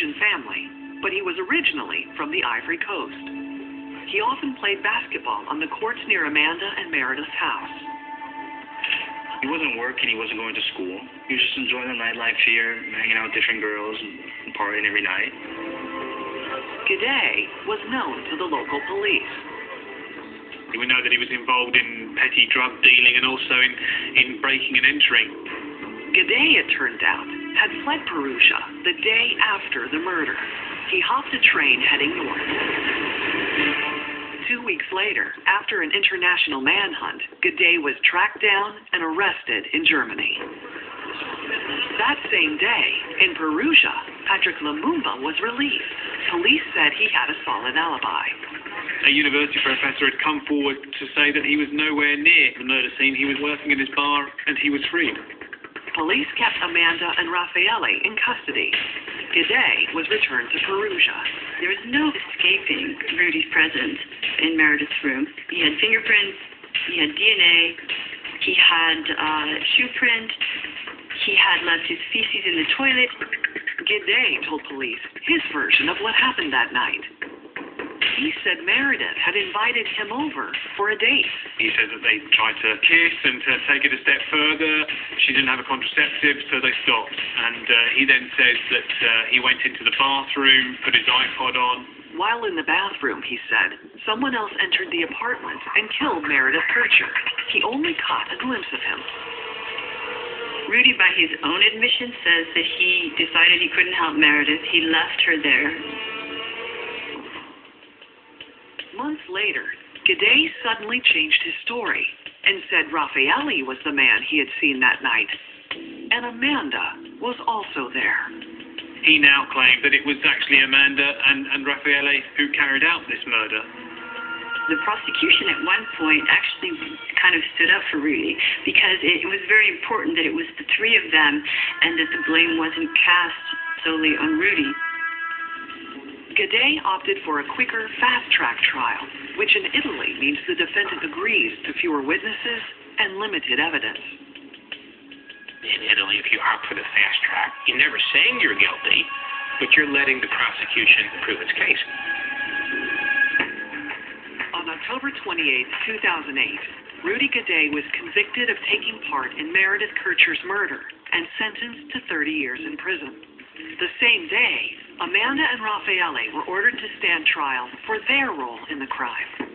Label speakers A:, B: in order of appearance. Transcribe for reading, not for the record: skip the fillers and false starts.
A: Persian family, but he was originally from the Ivory Coast. He often played basketball on the courts near Amanda and Meredith's house.
B: He wasn't working, he wasn't going to school. He was just enjoying the nightlife here, hanging out with different girls and partying every night.
A: Guede was known to the local police.
C: We know that he was involved in petty drug dealing and also in breaking and entering.
A: Guede, it turned out, had fled Perugia the day after the murder. He hopped a train heading north. 2 weeks later, after an international manhunt, Guede was tracked down and arrested in Germany. That same day, in Perugia, Patrick Lumumba was released. Police said he had a solid alibi.
C: A university professor had come forward to say that he was nowhere near the murder scene. He was working in his bar and he was freed.
A: Police kept Amanda and Raffaele in custody. Guede was returned to Perugia.
D: There was no escaping Rudy's presence in Meredith's room. He had fingerprints, he had DNA, he had shoe print, he had left his feces in the toilet.
A: Guede told police his version of what happened that night. He said Meredith had invited him over for a date.
C: He said that they tried to kiss and to take it a step further. She didn't have a contraceptive, so they stopped. And he then says that he went into the bathroom, put his iPod on.
A: While in the bathroom, he said, someone else entered the apartment and killed Meredith Kercher. He only caught a glimpse of him.
D: Rudy, by his own admission, says that he decided he couldn't help Meredith. He left her there.
A: Months later, Guede suddenly changed his story and said Raffaele was the man he had seen that night, and Amanda was also there.
C: He now claimed that it was actually Amanda and Raffaele who carried out this murder.
D: The prosecution at one point actually kind of stood up for Rudy because it was very important that it was the three of them and that the blame wasn't cast solely on Rudy.
A: Guede opted for a quicker, fast-track trial, which in Italy means the defendant agrees to fewer witnesses and limited evidence.
E: In Italy, if you opt for the fast track, you're never saying you're guilty, but you're letting the prosecution prove its case.
A: On October 28, 2008, Rudy Guede was convicted of taking part in Meredith Kercher's murder and sentenced to 30 years in prison. The same day, Amanda and Raffaele were ordered to stand trial for their role in the crime.